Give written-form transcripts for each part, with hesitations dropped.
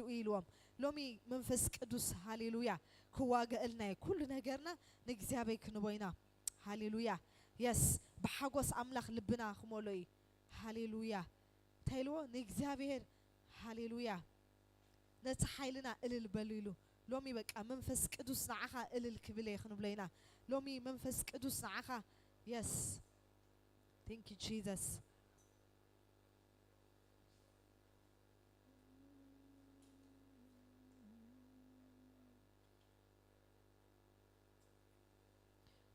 ردوا إلهم لومي منفس قدوس هاليلويا كواجلنا كل نجارنا نجزيابي كنبوينا هاليلويا يس بحقوس أملاخ لبنا خمولي هاليلويا تايلو نجزيابير هاليلويا نتحيلنا إلى البليلو لومي بقى منفس قدوس نعخا إلى الكبلي خنبلينا لومي منفس قدوس نعخا يس thank you Jesus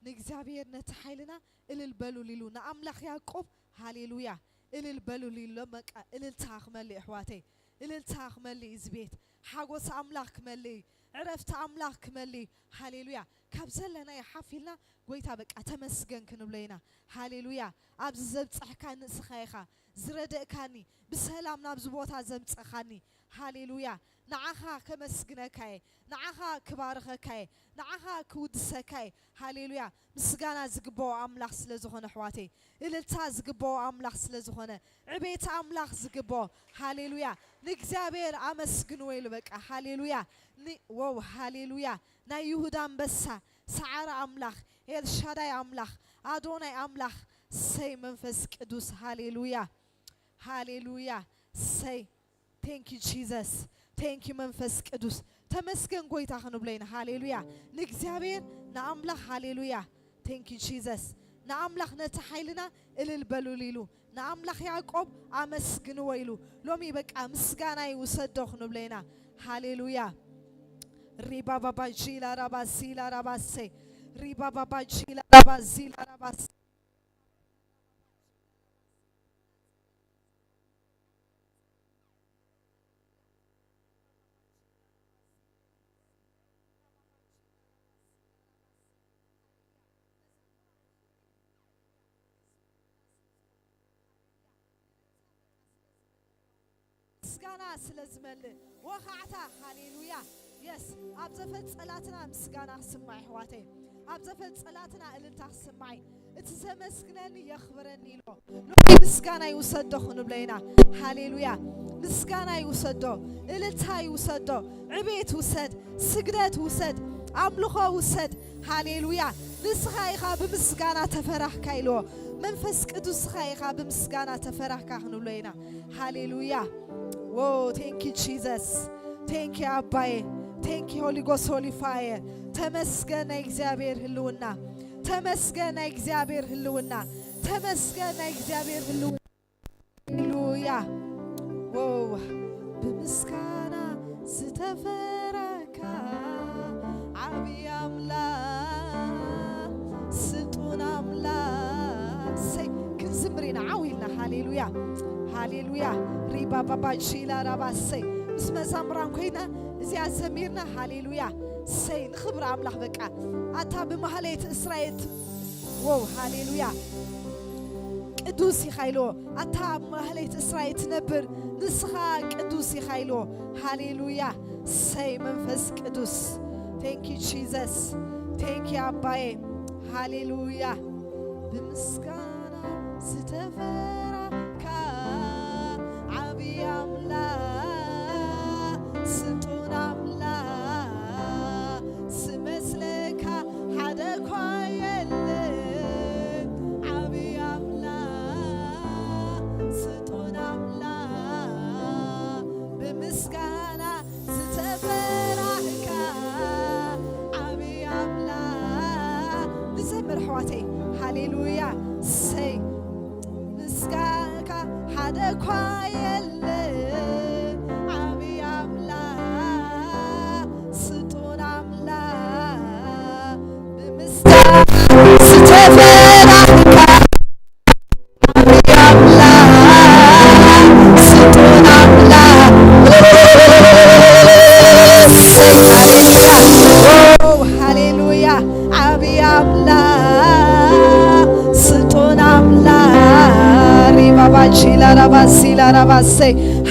نجزابير نتحيلنا إلى البلوليلو نأملخ يعقوب هاليلويا إلى البلوليلو لمك إلى التاخمل إخواتي إلى التاخمل إزبيت حقوس أملاك ملي عرفت أملاك ملي هاليلويا كابزلنا يحفلنا قويتا بك أتمسجن كنبلينا هاليلويا أبز زبط أحكان نسخيخا زردق كاني بسلام نبز بوتا زبط أخاني هاليلويا نعخا كمسجنكاي نعخا كبارخكاي نعخا كودسكاي هاليلويا مسجانا زقبو أملاخ سلزخون حواتي إلتا زقبو أملاخ سلزخون عبيت أملاخ زقبو هاليلويا نكزابير أمسجنو يلبك هاليلويا واو هاليلويا نا يهودان بسا سعر أملاخ إرشاداي أملاخ أدوناي أملاخ سي منفس قدوس هاليلويا هاليلويا سي thank you Jesus thank you منفس قدوس تمسكن قويتا خنبلينا هاليلويا نكزابير نأملاخ هاليلويا thank you Jesus نأملاخ نتحيلنا إلى البلوليلو نأملاخ يعقوب أمسكنو ويلو لومي بك أمسكانا يوسدو خنبلينا هاليلويا ريبا بابا جيلا ربا زيلا ربا سي ريبا بابا جيلا ربا زيلا ربا سي مسكانا سلزمل وخعتا هاليلويا يس أبزفت صلاتنا مسكانا سمعي حواتي أبزفت صلاتنا إلتا سمعي اتزمسكنني يخبرني له لو مسكانا يوسدو خنبلينا هاليلويا مسكانا يوسدو إلتا يوسدو عبيت وسد سجدت وسد أملخو وسد هاليلويا نسخايخا بمسكانا تفرح كايلو منفس قدوس خايخا بمسكانا تفرح كاخنبلينا هاليلويا Whoa, thank you, Jesus. Thank you, Abba. Thank you, Holy Ghost, Holy Fire. تمسكن إجزابير هلونا. تمسكن إجزابير هلونا. تمسكن إجزابير هلونا. هللويا. Whoa. بمسكنا ستفركا. عبي أملا. ستون أملا. سي كنزمرين عويلنا. هاليلويا. هاليلويا ريبا بابا شيلا رباسي اسم زمران كينا زي زميرنا هاليلويا سي نخبر أملاخ بقى أتا بمحلية إسرائيل واو هاليلويا قدوسي خايلو أتا بمحلية إسرائيل تنبر نسخا قدوسي خايلو هاليلويا سي منفس قدوس thank you Jesus thank you أباي هاليلويا بمسكانا ستفركا أملا ستون أملا سمسلك حدا كويل عبي أملا ستون أملا بمسكانا ستفرحك عبي أملا نزمر حواتي هاليلويا سي مسكاك حدا كويل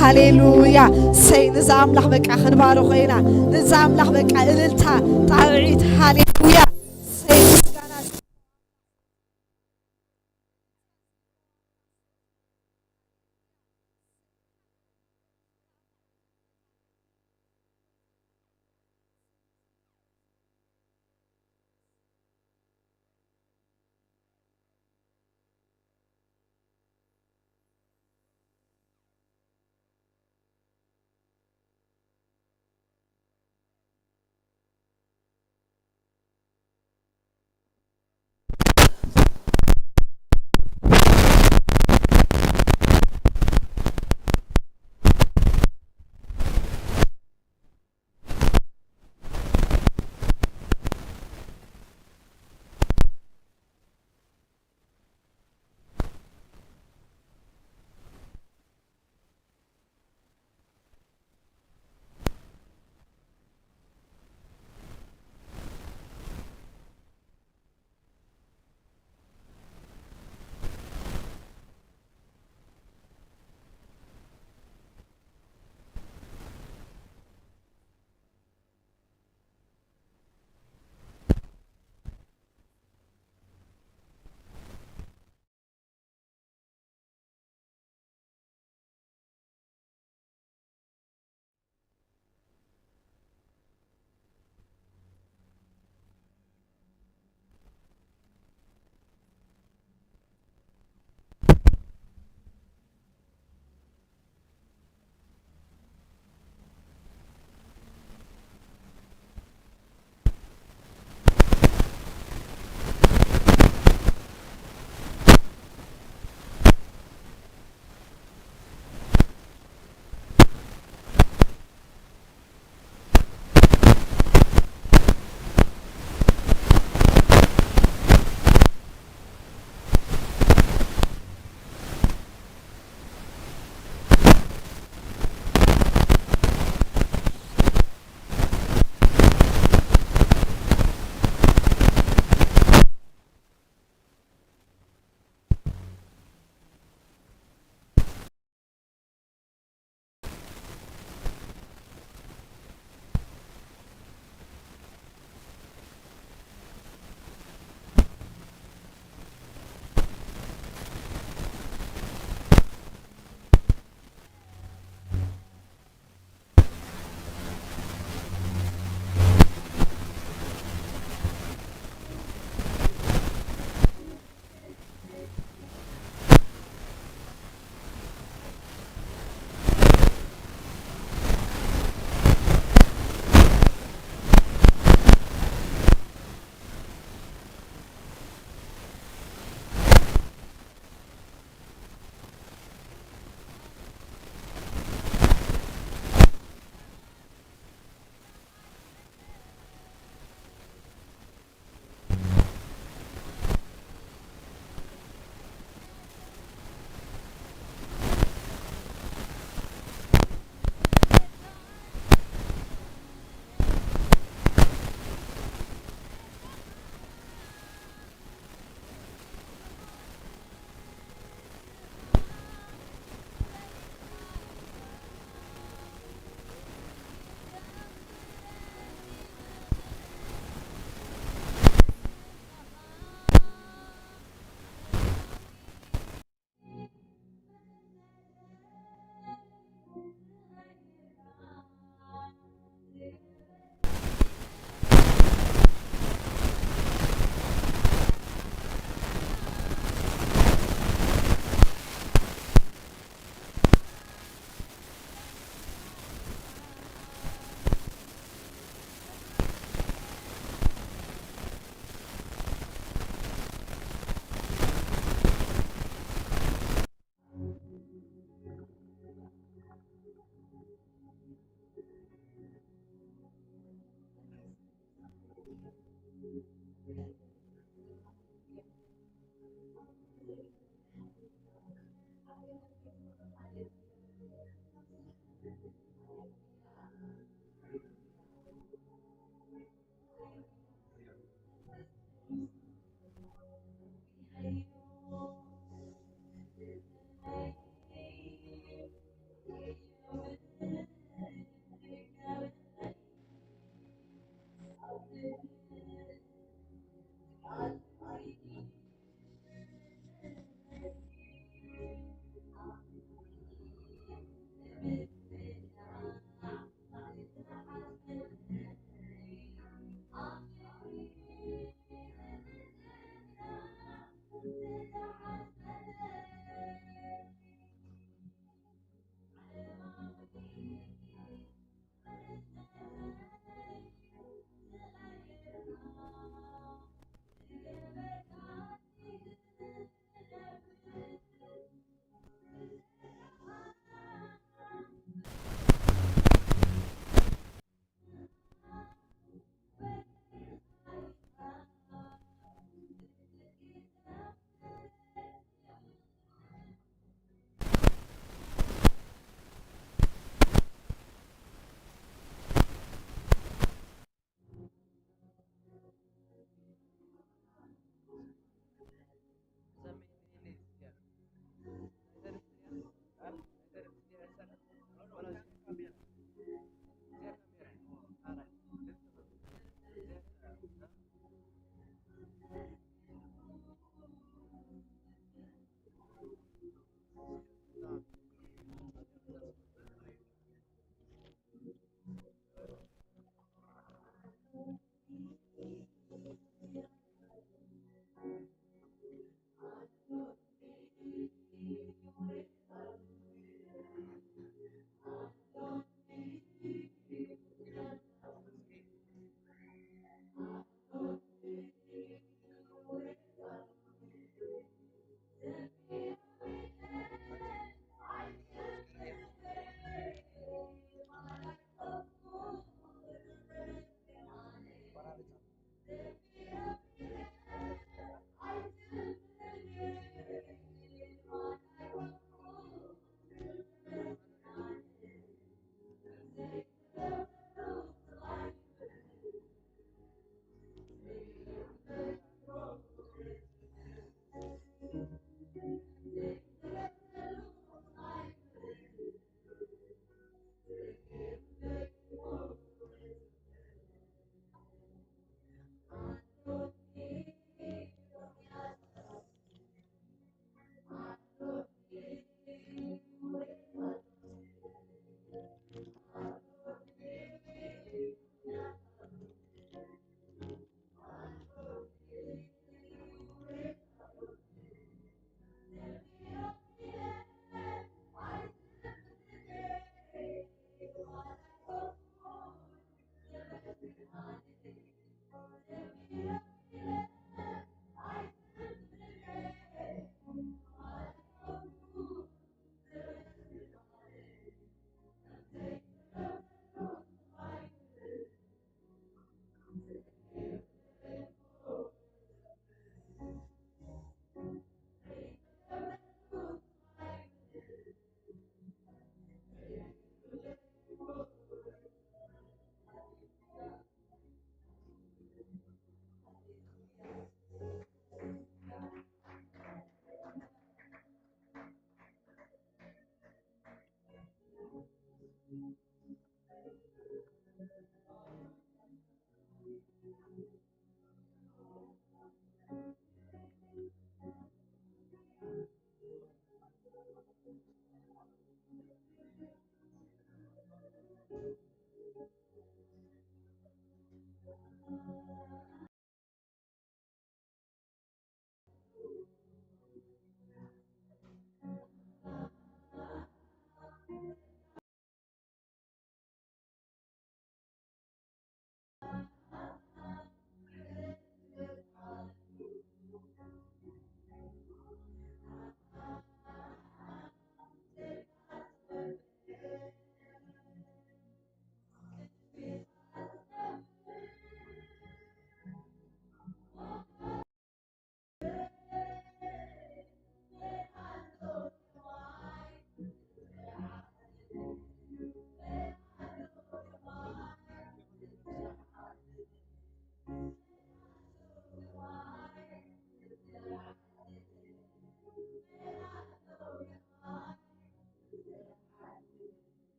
هاليلويا سي نزام لح بك أخن بارو خينا نزام لح بك إلتا طاعيت هاليلويا سي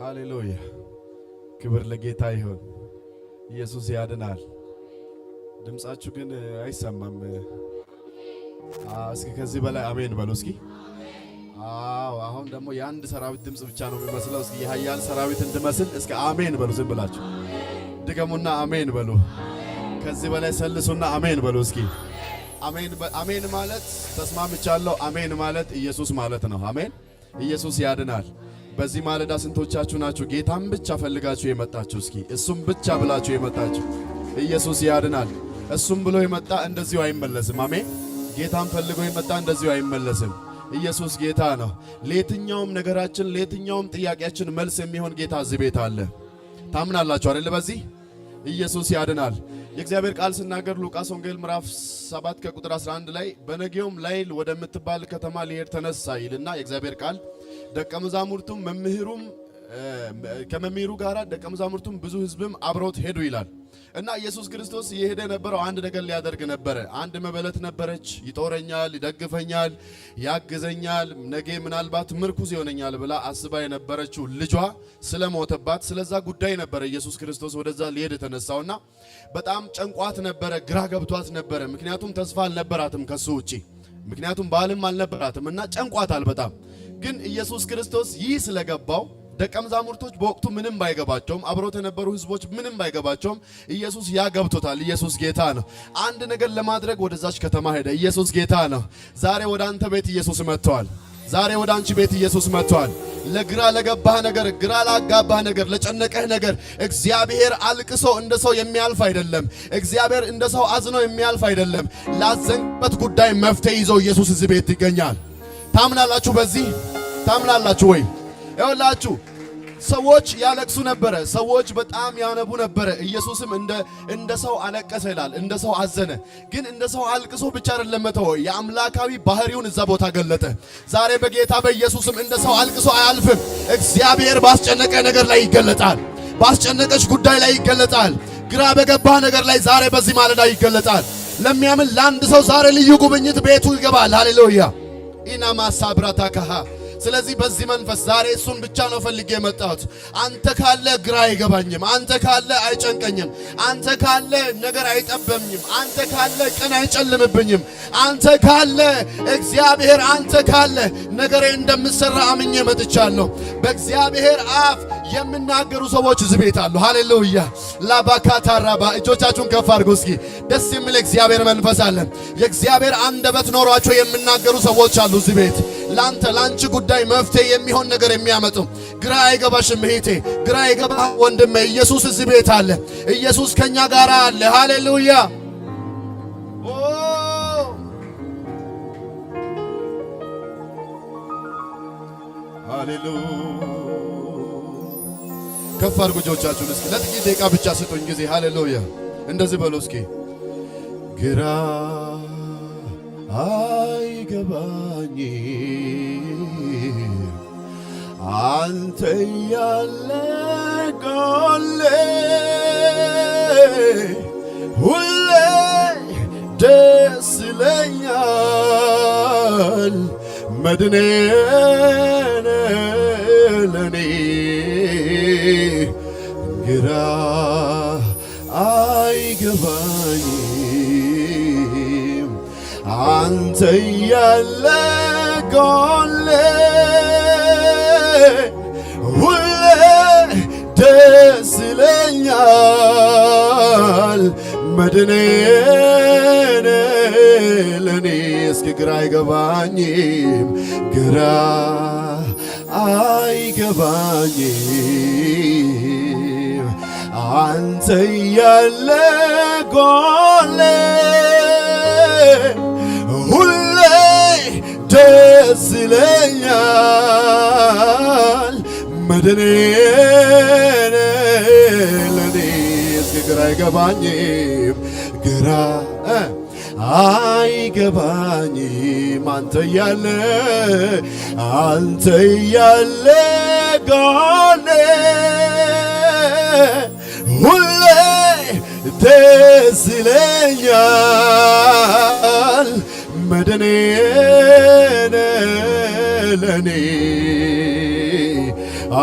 ሃሌሉያ ክብር ለጌታ ይሁን። ኢየሱስ ያድናል። ድምጻችሁ ግን አይሰማም። እስኪ ከዚህ በላይ አሜን በሉ እስኪ። አሁን ደግሞ የአንድ ሰራዊት ድምጽ ብቻ ነው የሚመስለው። እስኪ የኃያል ሰራዊት እንድመስል እስኪ አሜን በሉ። ዝም ብላችሁ ድገሙና አሜን በሉ። ከዚህ በላይ ሰልሱና አሜን በሉ እስኪ። አሜን ማለት ተስማምቻለሁ። አሜን ማለት ኢየሱስ ማለት ነው። አሜን። ኢየሱስ ያድናል። በዚህ ማለዳ ስንቶቻችሁ ናችሁ ጌታን ብቻ ፈልጋችሁ የመጣችሁ? እስኪ እሱም ብቻ ብላችሁ የመጣችሁ? ኢየሱስ ያድናል። እሱም ብሎ የመጣ እንደዚሁ አይመለስም። አሜን። ጌታን ፈልጎ የመጣ እንደዚሁ አይመለስም። ኢየሱስ ጌታ ነው። ለየትኛውም ነገራችን ለየትኛውም ጥያቄያችን መልስ የሚሆን ጌታ እዚህ ቤት አለ። ታምናላችሁ አይደል? በዚህ ኢየሱስ ያድናል። የእግዚአብሔር ቃል ሲናገር ሉቃስ ወንጌል ምዕራፍ 7 ከቁጥር 11 ላይ በነገውም ላይል ወደምትባል ከተማ ሊሄድ ተነሳ ይልና የእግዚአብሔር ቃል ደቀ መዛሙርቱም ከመምህሩ ጋር ደቀ መዛሙርቱም ብዙ ሕዝብም አብረውት ሄዱ ይላል። እና ኢየሱስ ክርስቶስ የሄደ የነበረው አንድ ነገር ሊያደርግ ነበረ። አንድ መበለት ነበረች። ይጦረኛል፣ ይደግፈኛል፣ ያግዘኛል፣ ነገ ምናልባት ምርኩዝ ይሆነኛል ብላ አስባ የነበረችው ልጇ ስለሞተባት ስለዛ ጉዳይ ነበረ ኢየሱስ ክርስቶስ ወደዛ ሊሄድ የተነሳውና በጣም ጨንቋት ነበረ፣ ግራ ገብቷት ነበረ። ምክንያቱም ተስፋ አልነበራትም ከሱ ውጪ፣ ምክንያቱም ባልም አልነበራትም እና ጨንቋታል በጣም። ግን ኢየሱስ ክርስቶስ ይህ ስለገባው ደቀ መዛሙርቶች በወቅቱ ምንም ባይገባቸውም አብሮት የነበሩ ህዝቦች ምንም ባይገባቸውም ኢየሱስ ያገብቶታል። ኢየሱስ ጌታ ነው። አንድ ነገር ለማድረግ ወደዛች ከተማ ሄደ። ኢየሱስ ጌታ ነው። ዛሬ ወደ አንተ ቤት ኢየሱስ መጥቷል። ዛሬ ወደ አንቺ ቤት ኢየሱስ መጥቷል። ለግራ ለገባህ ነገር፣ ግራ ላጋባህ ነገር፣ ለጨነቀህ ነገር እግዚአብሔር አልቅሶ እንደ ሰው የሚያልፍ አይደለም። እግዚአብሔር እንደ ሰው አዝኖ የሚያልፍ አይደለም። ላዘንበት ጉዳይ መፍትሄ ይዞ ኢየሱስ እዚህ ቤት ይገኛል። ታምናላችሁ? በዚህ ታምናላችሁ ወይ? ይኸውላችሁ ሰዎች ያለቅሱ ነበረ። ሰዎች በጣም ያነቡ ነበረ። ኢየሱስም እንደ ሰው አለቀሰ ይላል። እንደ ሰው አዘነ። ግን እንደ ሰው አልቅሶ ብቻ አይደለም መተው፣ የአምላካዊ ባህሪውን እዛ ቦታ ገለጠ። ዛሬ በጌታ በኢየሱስም እንደ ሰው አልቅሶ አያልፍም። እግዚአብሔር ባስጨነቀ ነገር ላይ ይገለጣል። ባስጨነቀች ጉዳይ ላይ ይገለጣል። ግራ በገባህ ነገር ላይ ዛሬ በዚህ ማለዳ ይገለጣል። ለሚያምን ለአንድ ሰው ዛሬ ልዩ ጉብኝት ቤቱ ይገባል። ሃሌሉያ ኢናማ ሳብራታካሃ። ስለዚህ በዚህ መንፈስ ዛሬ እሱን ብቻ ነው ፈልጌ የመጣሁት። አንተ ካለ ግራ አይገባኝም። አንተ ካለ አይጨንቀኝም። አንተ ካለ ነገር አይጠበኝም። አንተ ካለ ቀን አይጨልምብኝም። አንተ ካለ እግዚአብሔር፣ አንተ ካለ ነገሬ እንደምሰራ አምኜ መጥቻለሁ። በእግዚአብሔር አፍ የሚናገሩ ሰዎች እዚህ ቤት አሉ። ሃሌሉያ ላባካታራባ። እጆቻችሁን ከፍ አድርጉ እስኪ። ደስ የሚል እግዚአብሔር መንፈስ አለ። የእግዚአብሔር አንደበት ኖሯቸው የሚናገሩ ሰዎች አሉ እዚህ ቤት። ላንተ ላንቺ ጉዳይ መፍትሄ የሚሆን ነገር የሚያመጡ። ግራ አይገባሽም እህቴ፣ ግራ አይገባ ወንድሜ። ኢየሱስ እዚህ ቤት አለ። ኢየሱስ ከኛ ጋር አለ። ሃሌሉያ ሃሌሉያ። ከፍ አድርጉ እጆቻችሁን እስኪ። ለጥቂት ደቂቃ ብቻ ስጡኝ ጊዜ። ሃሌሉያ እንደዚህ በሉ እስኪ። ግራ አይገባኝ አንተ ያለ ጎኔ ሁሌ ደስ ይለኛል። መድኔ ለኔ ግራ አይገባኝም አንተ ያለ ጎኔ ሁሌ ደስ ይለኛል። መድኔ ለኔ። እስኪ ግራ አይገባኝም፣ ግራ አይገባኝም አንተ ያለ ጎኔ ሁሌ ደስ ይለኛል። መድኔ ለኔ። እስኪ ግራ አይገባኝም፣ ግራ አይገባኝም አንተ ያለ ጎኔ ሁሌ ደስ ይለኛል። መድኔ ለኔ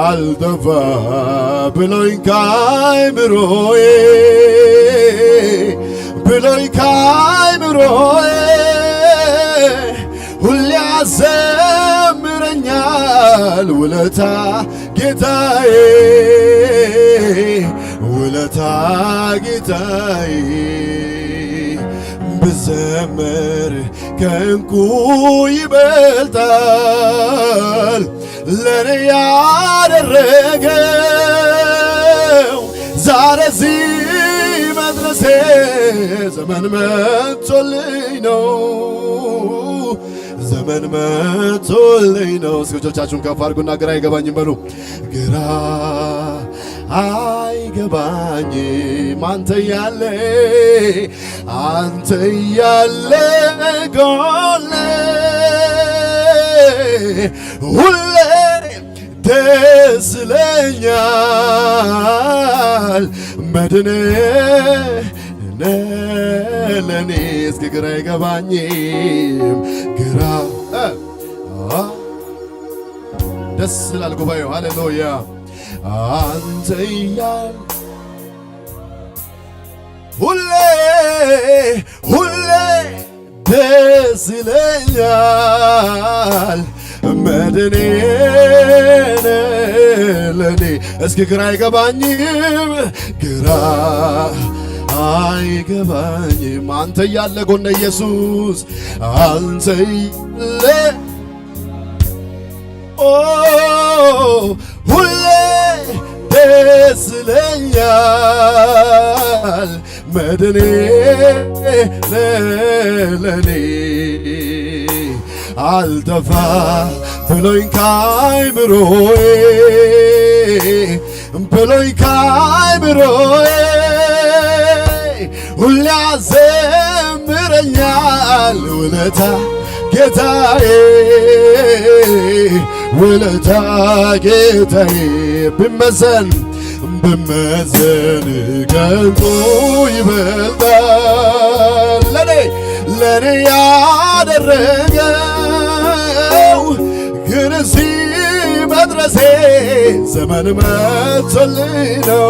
አልጠፋ ብሎኝ ካይምሮዬ ብሎኝ ካይምሮዬ ሁሌ ያዘምረኛል ውለታ ጌታዬ ውለታ ጌታዬ ብዘምር ከእንቁ ይበልጣል ለኔ ያደረገው ዛሬ እዚህ መድረሴ ዘመን መጥቶልኝ ነው ዘመን መጥቶልኝ ነው። እስኪ እጆቻችሁን ከፍ አድርጉና ግራ አይገባኝም በሉ። ግራ አይገባኝም አንተ ያለ ጎኔ ሁሌ ደስ ይለኛል መድኔ ለኔ። እስኪ ግራ አይገባኝም ግራ ደስ ይላል ጉባኤው ሃሌሉያ አንተ እያል ሁሌ ደስ ይለኛል መድኔ ለኔ። እስኪ ግራ አይገባኝም ግራ አይገባኝም አንተ ያለ ጎነ ኢየሱስ አንተ ያለ ሁሌ ደስ ይለኛል መድኔ ለኔ አልጠፋ ብሎኝ ካይምሮዬ ሁሌ ያዘምረኛል ውለታ ጌታዬ ውለታ ጌታዬ ብመዘን ከእንቁ ይበልጣል ለኔ ያደረገው ግን እዚህ መድረሴ ዘመን መጥቶልኝ ነው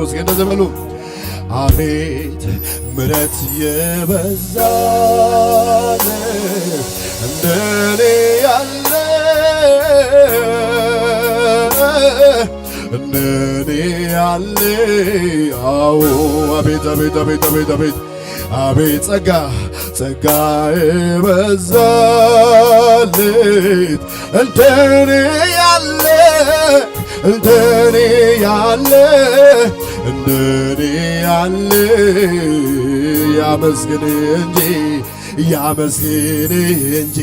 እስኪ እንደዚህ በሉ አቤት ምሕረት የበዛለት እንደኔ ያለ አዎ አቤት ጸጋ የበዛለት እንደኔ ያለ ያመስግን እንጂ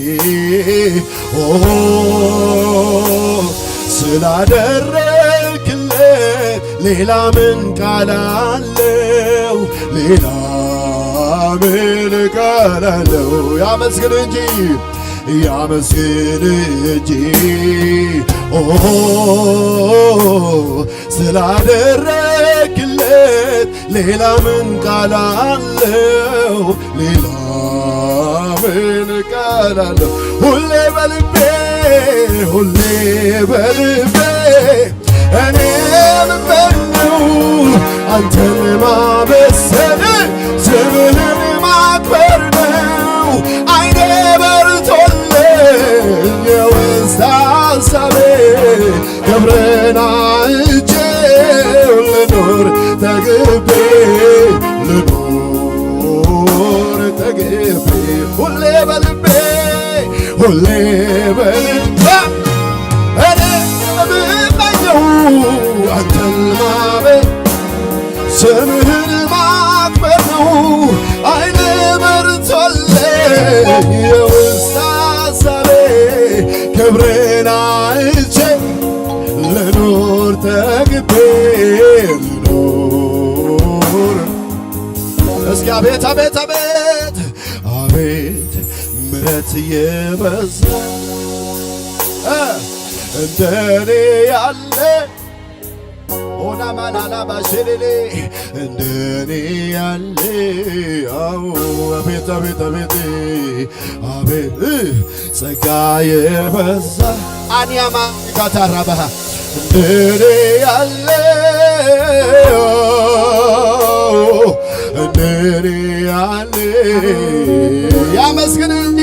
ስላደረክለት ሌላ ምን ቃል አለው? ያመስግን እንጂ ስላደረክለት ሌላ ምን ቃል አለው? ምን ቃል አለው? ሁሌ በልቤ እኔ የምመኘው አንተን ማመስገን ስምህን ማክበር ነው። አይኔ በርቶልኝ የውስጥ ሐሳቤ ክብርህን አይቼው ልኖር ተግቤ ሁሌ በልቤ እኔ የምመኘው አንተን ስምህን ማክበር ነው። አይኔ በርቶልኝ የውስጥ ሐሳቤ ክብርህን አይቼ ልኖር ተግቤ እስኪ አቤት ምሕረት የበዛ እንደኔ ያለ ሆና ማላላ ባሸሌሌ እንደኔ ያለ አዎ አቤት አቤት ጸጋዬ በዛ አንያማ ካታራባህ እንደኔ ያለ እንደኔ ያለ ያመስግን እንጂ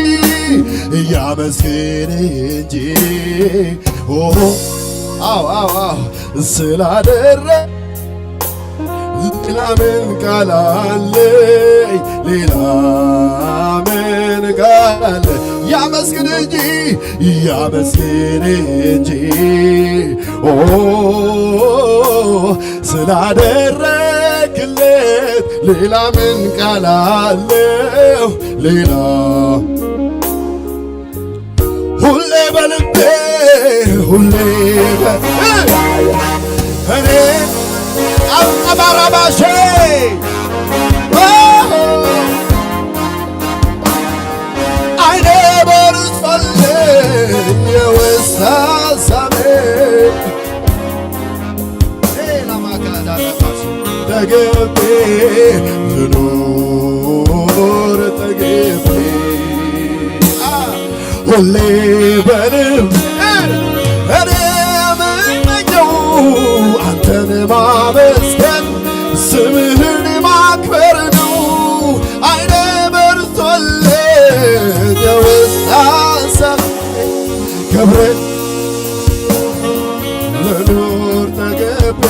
አው ስላደረ ሌላ ምን ቃል አለኝ? ሌላ ምን ቃል አለ? ያመስግን እንጂ ስላደረግለት ሌላ ምን ቃል አለው? ሌላ ሁሌ በልቤ እኔ አባራባሼ አይኔ በርሶልኝ የውስጥ ሐሳቤ ተገቤ ልኖር ተገቤ ሁሌ በልብ እኔ የምመኘው አንተን ማመስገን ስምህን ማክበር ነው። አይኔ በርቶልኝ የውስጥ ሐሳቤ ክብርን ልኖር ተገቤ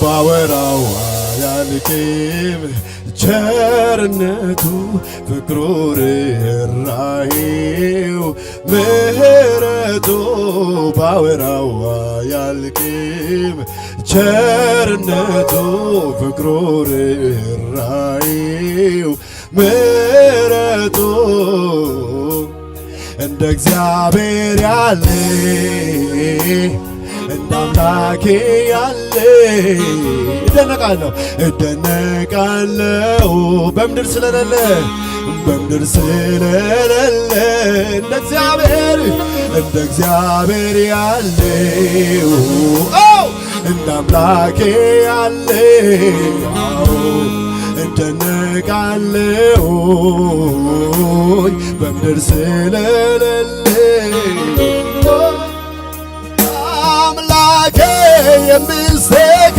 ባወራው አያልቅም ቸርነቱ ፍቅሩ ርኅራኄው ምሕረቱ ባወራው አያልቅም ቸርነቱ ፍቅሩ ርኅራኄው ምሕረቱ እንደ እግዚአብሔር ያለ እንደ አምላኬ ያለ እደነቃለሁ በምድር ስለሌለ እንደ እግዚአብሔር ያለው እንደ አምላኬ ያለ እደነቃለሁ በምድር ስለሌለ አምላኬ የሚስተካከለው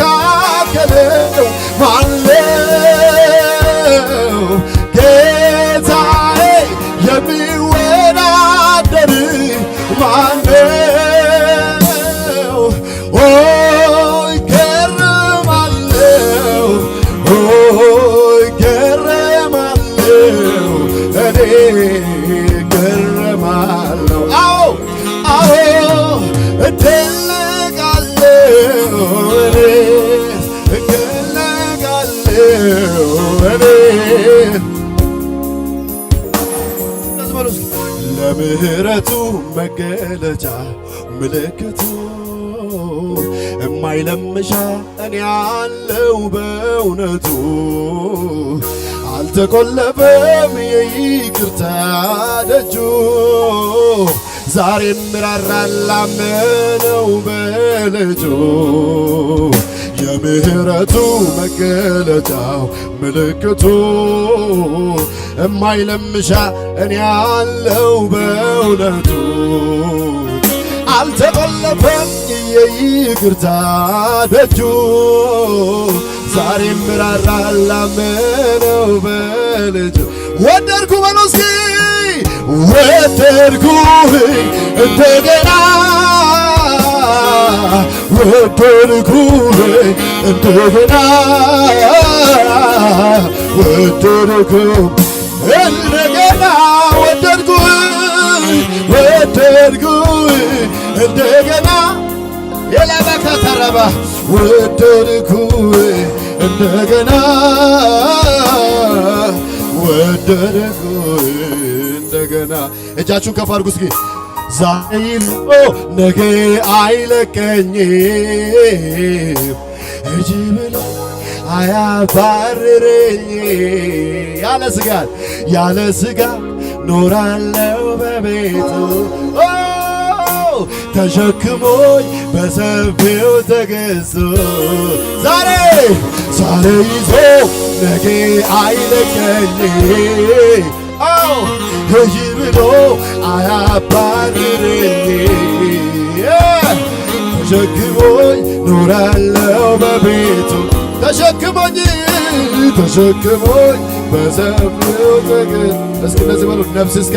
ማነው? ጌታዬ የሚወዳደር ማነው? ገረማለሁ እኔ ገረማለሁ ለምህረቱ መገለጫ ምልክቱ እማይለምሻ እኔ ያለው በእውነቱ አልተቆለፈም የይቅርታ ደጁ ዛሬም ራራል ላመነው በልጁ የምህረቱ መገለጫው ምልክቱ እማይለምሻ እኔ ያለው በእውነቱ አልተቆለፈም የይቅርታ ደጁ ዛሬም ራራል ላመነው በልጁ ወደድኩ በሉ እስኪ ወደድኩህ እንደገና ወደድኩህ እንደገና ወደድኩህ እንደገና ወደድኩህ እንደገና የለበከተረባ ወደድኩህ እንደገና ወደድኩህ እንደገና እጃችሁን ከፍ አድርጉ እስኪ ዛሬ ነገ አይለቀኝም እጅ ብሎ አያባርረኝ ያለ ስጋት ኖራለው በቤቱ ተሸክሞኝ በሰፊው ተገዝቶ ዛሬ ይዞ ነገ አይለቀኝ ሂጂ ብሎ አያባርረኝ ተሸክሞኝ ኖራለው በቤቱ ተሸክሞኝ በሰፊው ተገዝቶ እስኪ እንደዚህ በሉ ነፍስ እስከ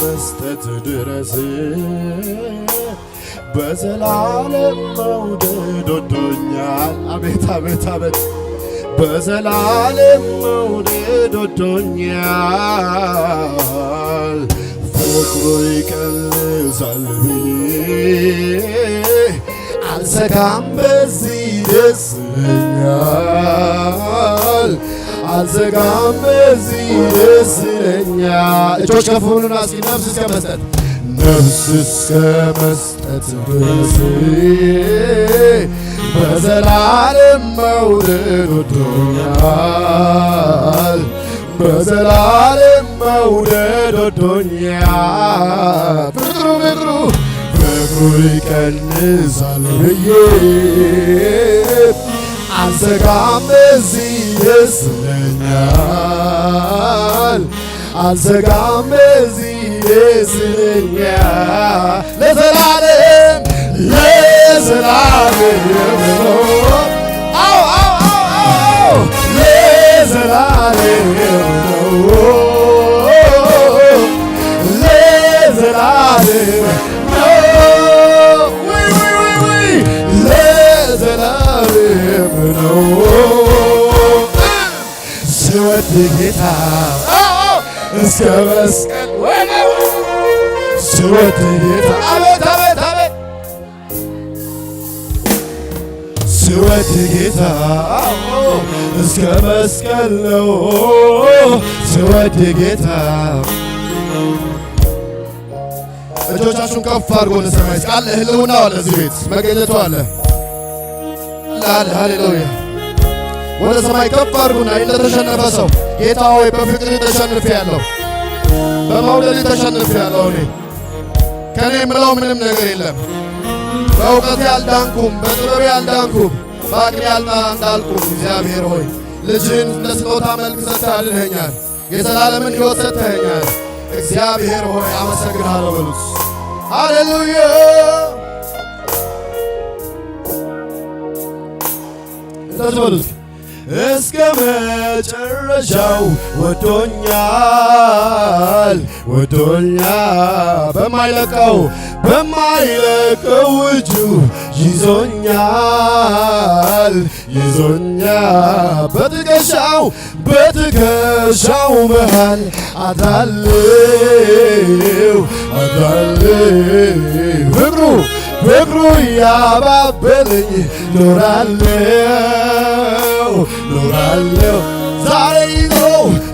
መስጠት ድረስ በዘላለም መውደድ ወዶኛል አቤት አቤት አቤት በዘላለም መውደድ ወዶኛል ፍቅሩ ይቀንሳል ብዬ አልሰጋም በዚህ ደስ ይለኛል አልሰጋም በዚህ ደስ ይለኛል እጆች ከፍ በሉና እስኪ ነፍስ እስከ መስጠት ድረስ በዘላለም መውደድ ወዶኛል በዘላለም መውደድ ወዶኛል ፍቅሩ ይቀንሳል ብዬ አልሰጋም በዚህ ደስ ይለኛል አልሰጋም በዚህ ደስ ይለኛል ለዘላለም ለዘላለም ስወድ ጌታ እስከ መስቀል ስወድ ጌታ አቤት አቤት አቤት ስወድ ጌታ እስከ መስቀል ነው ስወድ ጌታ እጆቻችሁን ከፍ አድርጎ ለሰማይ ቃል ህልውና አለ እዚህ ቤት መገኘቱ አለ ሃሌሉያ ወደ ሰማይ ከፍ አድርጉና እንደተሸነፈ ሰው ጌታ ሆይ በፍቅር ተሸንፌያለሁ በመውደድ ተሸንፌያለሁ እኔ ከኔ ምለው ምንም ነገር የለም በእውቀቴ አልዳንኩም በጥበቤ አልዳንኩም በአቅሜ አልዳንኩም እግዚአብሔር ሆይ ልጅህን እንደ ስጦታ መልክ ሰጥተህ አድነኸኛል የዘላለምን ሕይወት ሰጥተኸኛል እግዚአብሔር ሆይ አመሰግናለሁ በሉት ሃሌሉያ እንደዚህ በሉት እስከ መጨረሻው ወዶኛል በማይለቀው እጁ ይዞኛል በትከሻው መሃል አድራለሁ ፍቅሩ ያባበለኝ ኖራለሁ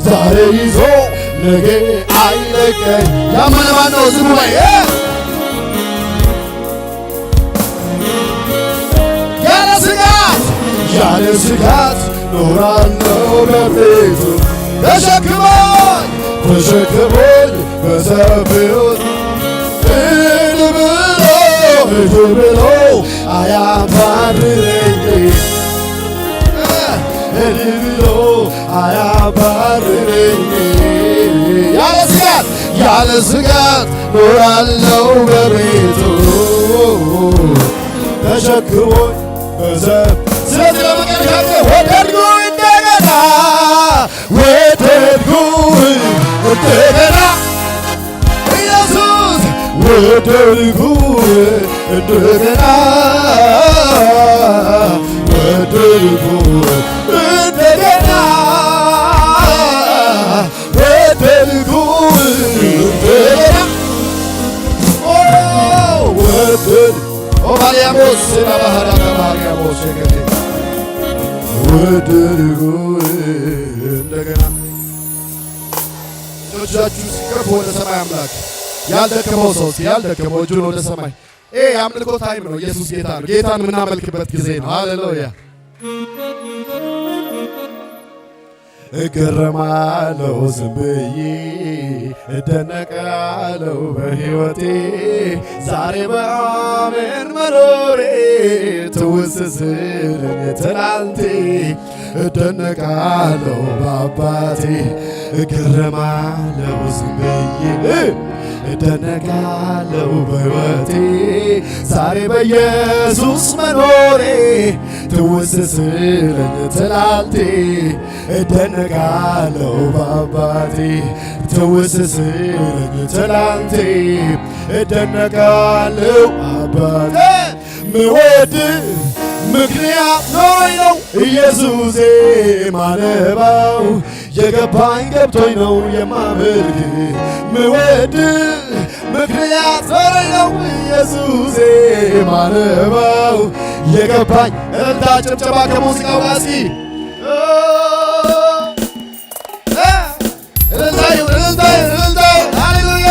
ዛሬ ይዞ ነገ አይለቀኝ ያመነ ማነው ዝም በይ ያለ ስጋት ኖራለሁ በቤቱ ተሸክሞኝ በሰፊው ሂድ ብሎ አያባርረኝ ያለ ስጋት ኖራለሁ በቤቱ ተሸክሞኝ ስለዚህ ለመቀረሻ ወደድኩ እንደገና ኢየሱስ ወደድኩ እንደገና እንደገና እጆቻችሁ ሲከፉ ወደ ሰማይ አምላክ ያልደከመው ሰው ያልደከመው እጁን ወደ ሰማይ የአምልኮ ታይም ነው። ኢየሱስ ጌታ ነው። ጌታን የምናመልክበት ጊዜ ነው። ሃሌሉያ እገረማለሁ ዝም ብዬ እደነቃለሁ በሕይወቴ ዛሬ በአሜን መኖሬ ትውስ ሲለኝ ትላንቴ እደነቃለሁ በአባቴ እገረማለሁ ዝም ብዬ እደነቃለሁ በሕይወቴ ዛሬ በኢየሱስ መኖሬ ትውስ ሲለኝ ትላንቴ እደነቃለሁ በአባቴ ትውስ ሲለኝ ትላንቴ እደነቃለሁ አባቴ ምወድ ምክንያት ኖሮኝ ነው ኢየሱሴ ማነባው የገባኝ ገብቶኝ ነው የማመልክ ምወድ ምክንያት ኖሮኝ ነው ኢየሱሴ ማነባው የገባኝ እልልታ ጭብጨባ ከሙዚቃው ጋር እስኪ እልልታ ሃሌሉያ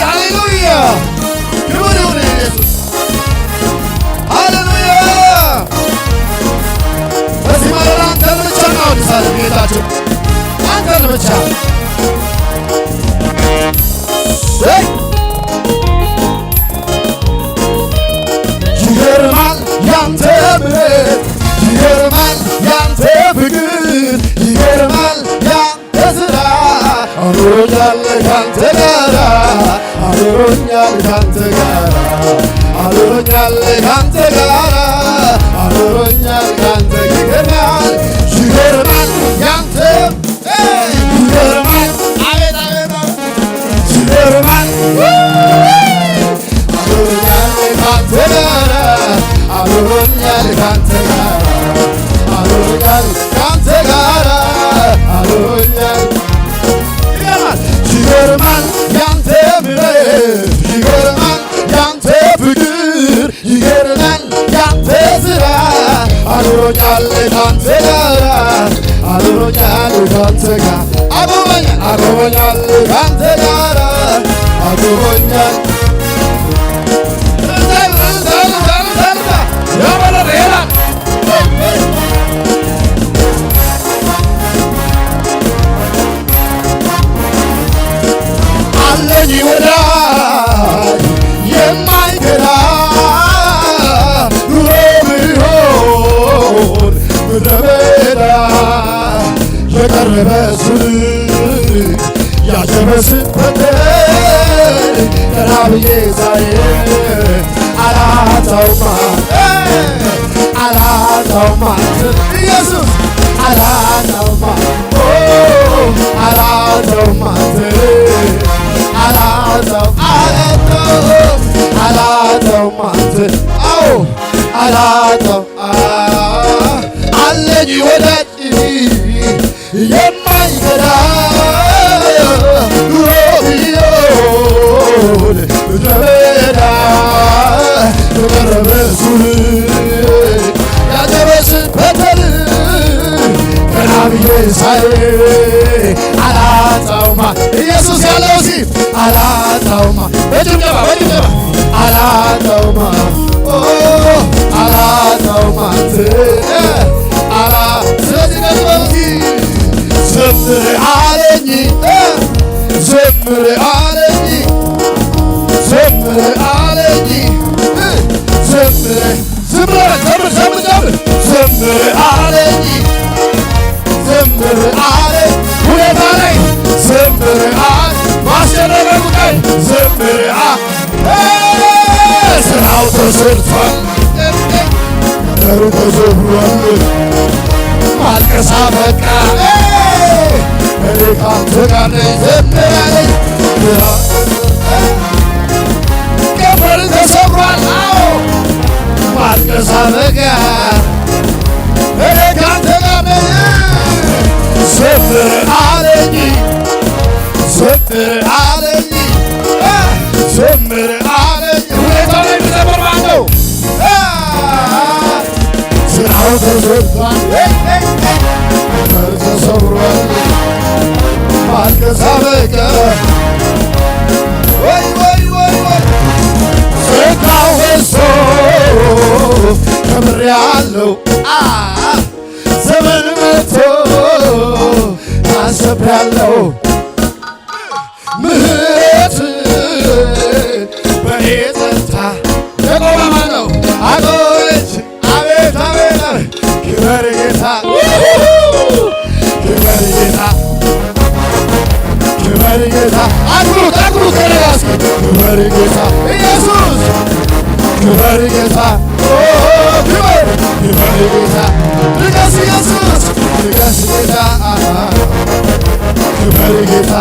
ሃሌሉያ ክብር ይሁን ኢየሱስ ሃሌሉያ በዚህ ማለዳ አንተን ብቻ እናወድሳለን ጌታችን አንተን ብቻ ይገርማል ያንተ ምሕረት ይገርማል ያንተ ፍቅር ይገርማል ያንተ ሥራ አኖሮኛል ካንተ ጋራ አኖሮኛል ካንተ ጋራ አኖሮኛል ካንተ ጋራ አኖሮኛል ካንተ ይገርማል ይገርማል ያንተ ይገርማል አቤት አቤት ይገርማል አኖሮኛል ካንተ ጋራ አኖሮኛል ካንተ ጋራ አኖሮኛል ካንተ ጋራ አኖሮኛል ይገርማል ያንተ ምሕረት ይገርማል ያንተ ፍቅር ይገርማል ያንተ ሥራ አኖሮኛል ካንተ ጋራ አኖሮኛል ካንተ ጋር አኖሮኛል ካንተ ጋራ አኖሮኛል አለኝ ወዳጅ የማይገዳ ኑሮ ቢሆን ምድረ በዳ የቀረበ ሱል ያሸበስበትን ቀና ብዬ ሳይ አላጣውም ኢየሱስ አላጣውም አለኝ ወዳጅ የማይገዳ ኑሮ ቢሆን ምድረ በዳ የቀረበ ሱል ያሸበስበትን ቀና ብዬ ሳይ አላጣውም ኢየሱስ ያለው ሲ አላጣውም በጭብጨባ አላጣውም ስለዚህ ነጥበብሲ ዘምር አለኝ ዘምር አለኝ ዘምር አለኝ ዘምር አለኝ ዘምር አለኝ ሁኔታ ላይ ዘምር ማስጨረረ ጉዳይ ዘምር ስራው ተሰርቷል ነገሩ ተዘብሯል ማልቀሳ በቃ እኔ ካንተ ጋር ነኝ ዘምር አለኝ ቀንበር ተሰብሯል ማልቀሳ በቃ እኔ ካንተ ጋር ነኝ ዘምር አለኝ ዘምር አለኝ ዘምር አለኝ ሁኔታው ላይ የሚዘምር ማን ነው? ስራው ተዘርቷል ተሰብሯል ማልቀስ አበቃ ወይ ጸጋው በዝቶ ሰምሬያለሁ ምህረት በኔ ጸንታ የቆመ ማን ነው? አቆመች። አቤት አቤት ክበር ጌታ ክበር ጌታ ክበር ጌታ አክብሩት አክብሩት ተነጋስ ክበር ጌታ ኢየሱስ ክበር ጌታ ክበር ክበር ጌታ ንገስ ኢየሱስ ንገስ ጌታ ክበር ጌታ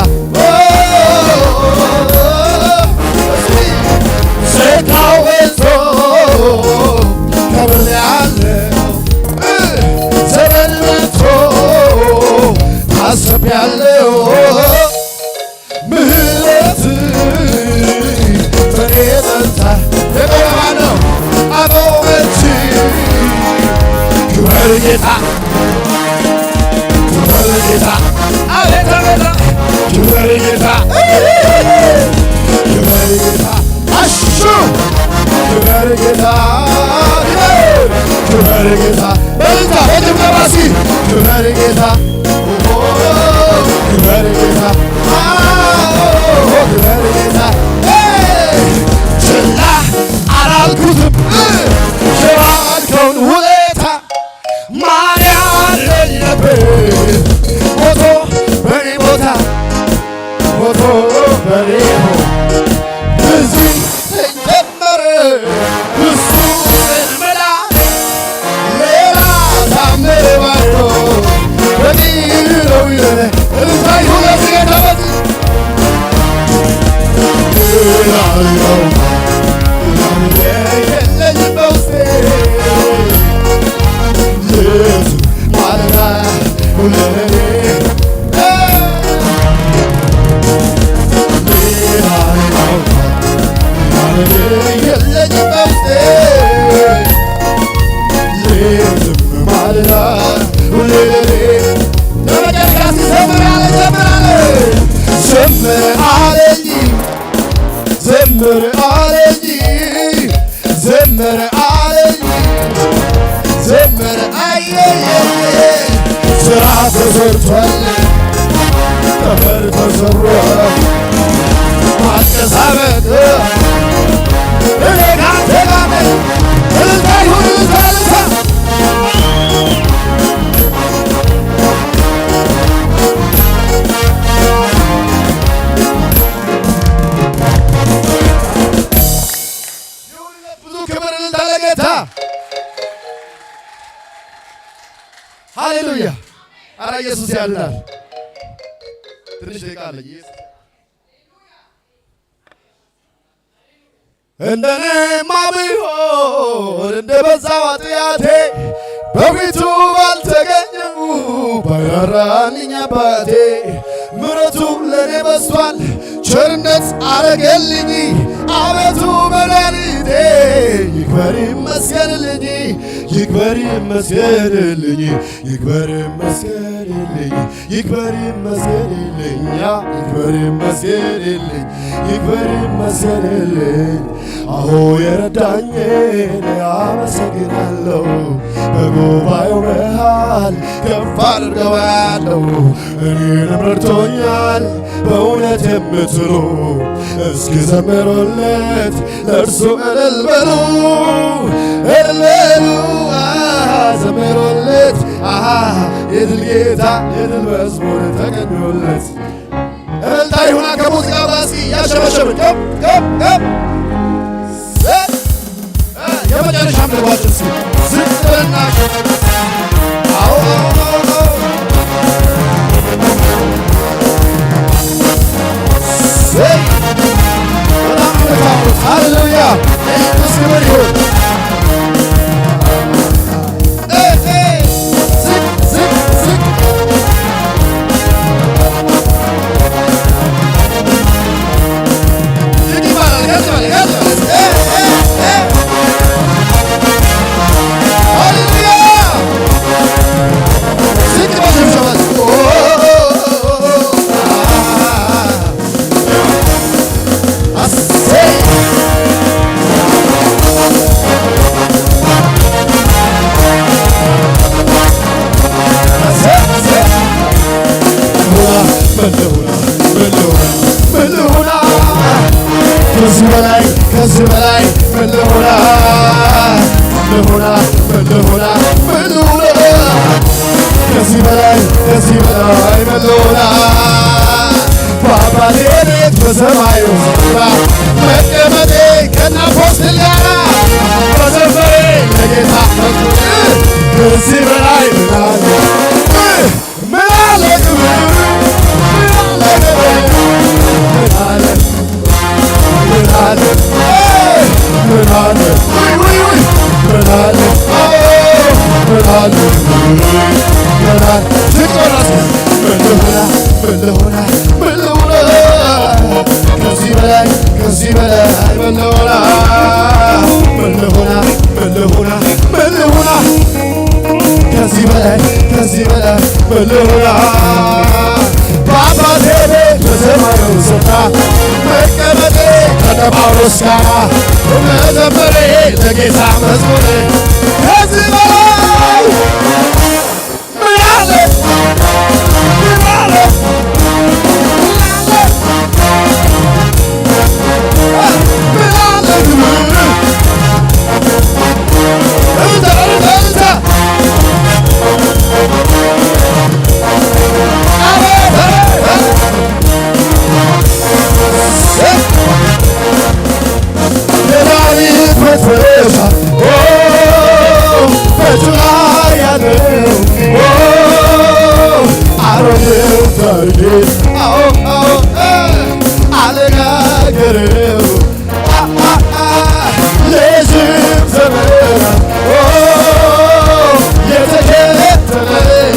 ሴታው በዝቶ ከብሬያለሁ ዘመን መጥቶ ታስቤያለሁ ምህረት በኔ ጸንታ የቆመ ነው አቆመች ክበር ጌታ ክበር ጌታ አቤት አቤት ክበር ጌታ ክበር ጌታ አሹ ክበር ጌታ ክበር ጌታ በልታ በጭብጨባሲ ክበር ጌታ ክበር ጌታ ክበር ጌታ ችላ አላልኩትም የዋልከውን ውለታ ማን ያለኝ ነበር ሞቶ በኔ ቦታ ሞቶ በኔ እዚህ ተጀመረ እሱ ምልመላ ሌላ ታምር ባዶ በሚለው ይለ እንታይ ሁለት ጌታበት ላለው የለኝ በውስጤ ልቱ ማለዳ ሁለኔ የለኝ በውስጤ ልትም ማለዳ ሁለኔ ለመጨረሻ ሲዘምራለ ዘምር አለኝ ዘምር አለኝ ዘምር አለኝ ዘምር አየየ ስራ ተሰርቷል ቀበር ተሰሯል ማጨሳበቅ እኔ ካንተ ጋር ነኝ እልልታ ይሁን እልልታ ሃሌሉያ! አረ ኢየሱስ ያድናል። ትንሽ ደቂቃ አለኝ። እንደኔማ ቢሆን እንደ በዛው ኃጢአቴ በፊቱ ባልተገኘሁ ባይራራልኝ አባቴ ምሕረቱ ለኔ በዝቷል ቸርነት አረገልኝ አቤቱ መድኃኒቴ ይክበር ይመስገንልኝ ይክበር ይመስገንልኝ ይክበር ይመስገንልኝ ይክበር ይመስገንልኝ ይክበር ይመስገንልኝ ይክበር ይመስገንልኝ አዎ የረዳኝን አመሰግናለሁ በጉባኤው መሃል ከፍ አድርገዋለሁ እኔንም ረድቶኛል በእውነት የምትሉ እስኪ ዘምሩለት ለእርሱ እልል በሉ እልል በሉ ዘምሩለት የድል ጌታ የድል መዝሙር ተቀኙለት እልልታ ይሁና ከሙዚቃው ጋር እስኪ ያሸበሸብን ገብ ገብ ገብ የመጨረሻ ምልባችን እስኪ ዝጥበልና አዎ በጣም ምልካሙት ሃሌሉያ ኢየሱስ ክብር ይሁን ከዚህ በላይ ከዚህ በላይ ምን ልሆና ልሆና ምን ልሆና ምን ልሆና ከዚህ በላይ ከዚህ በላይ ምን ልሆና በአባቴ ቤት በሰማዩ ስፍራ መቀመጤ ከናፖስትል ጋራ በዘመሬ ለጌታ ከዚህ በላይ ምን አለ ምን አለ ክብር ምን አለ ምን አለ ምን አለ ምን አለ ወይ ምን አለ ምን አለ ምን አለ ትቆራስ ምን ልሆና ምን ልሆና ምን ልሆና ከዚህ በላይ ከዚህ በላይ ምን ልሆና ምን ልሆና ምን ልሆና ምን ልሆና ከዚህ በላይ ከዚህ በላይ ምን ልሆና በአባቴ ቤት በሰማዩ ስፍራ መቀመጤ ከጳውሎስ ጋር መዘመሬ ለጌታ መዝሙሬ ከዚህ በላይ ምን አለ ምን አለ ምን አለ ክብር የዳዊት መድረሻ በእጁ ላይ ያለው አሮጌው ታሪኬ አነጋገረው ለረጅም ዘመናት የተከተለኝ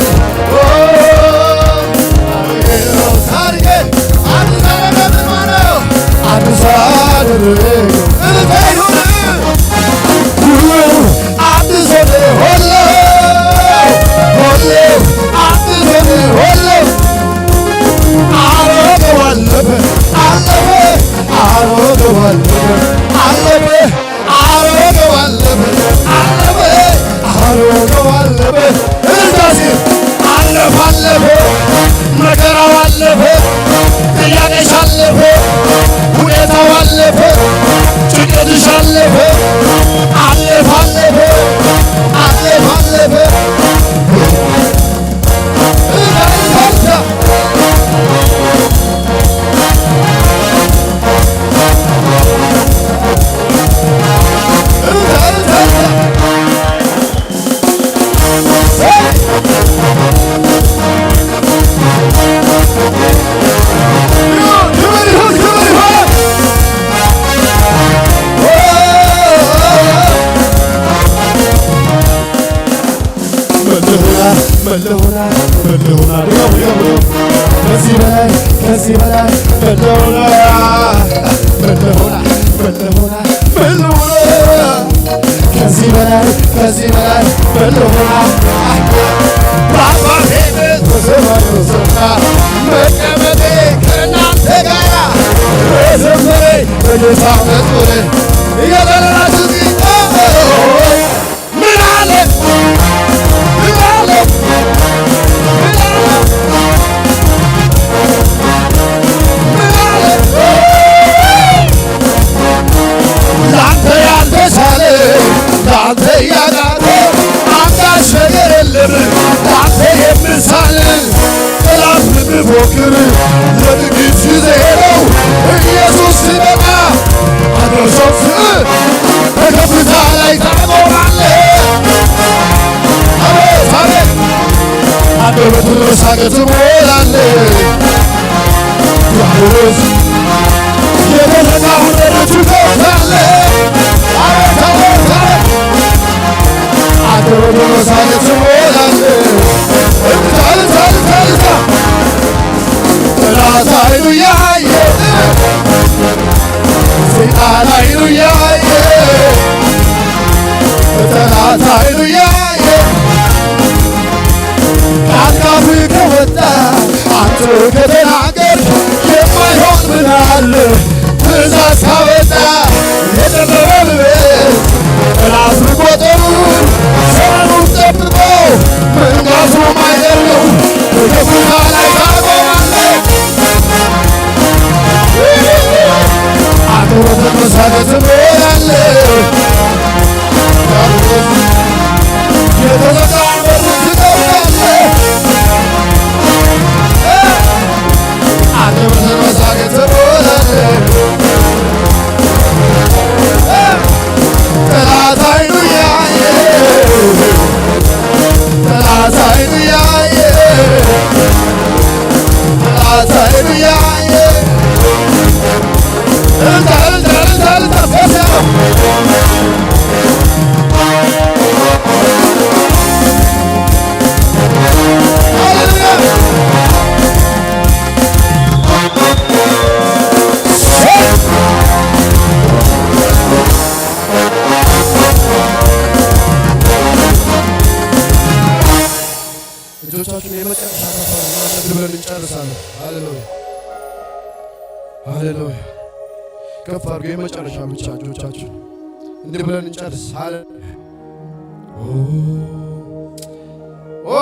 ታሪኬ አዲስ አደረገው ሁሉ አዲስ ሆነ ሁሉ አዲስ ሆነ አሮጌው አለፈ አለፈ አሮጌው አለፈ አለፈ አሮጌው አለፈ አለፈ አሮጌው አለፈ እዛዚ አለፈ አለፈ መከራው አለፈ ጥያቄሽ አለፈ ሁኔታው አለፈ ጭንቀትሽ አለፈ አለፈ አለፈ አለፈ አለፈ ከዚህ በላይ ከዚህ በላይ ምን ልሆና ምን ልሆና ምን ልሆና ምን ልሆና ከዚህ በላይ ከዚህ በላይ ምን ልሆና በአባቴ ቤት በሰማዩ ስፍራ መቀመጤ ከእናንተ ጋር መዘመሬ ለጌታ መዝሙሬ እየዘለላችሁ ምን አለ ምን አለ ላንተ ያልተቻለ ላንተ ያቃተ አንዳች ነገር የለም ላንተ የምሳል ጠላት ብትፎክር ለጥቂት ጊዜ ነው ኢየሱስ ሲመጣ አድርሶት በከፍታ ላይ ታቆማለህ። አቤት አቤት አንደበቱን በሳቅ ትሞላለህ። ዲያብሎስ የበረታውን ደረቱ ትከፍታለህ። አቤት አቤት አቤት አንደበቱን በሳቅ ትሞላለህ። እልልታ እልልታ እልልታ እልልታ ጠላት ዓይኑ ያየ ሰይጣን ዓይኑ ያየ ጠላት ዓይኑ ያየ ከአፍህ ከወጣ አንተ ከተናገርክ የማይሆን ምን አለ? ትእዛዝ ካወጣ የጠበበ ልቤት ጠላት መቆጠሩን ዘመኑን ጠብቆ መንጋቱ ማይቀር ነው። በከፍታ ላይ ታቆማለህ። ሃሌሉያ ከፍ አድርጎ የመጨረሻ ብቻ እጆቻችሁ እንዲህ ብለን እንጨርስ። ኦ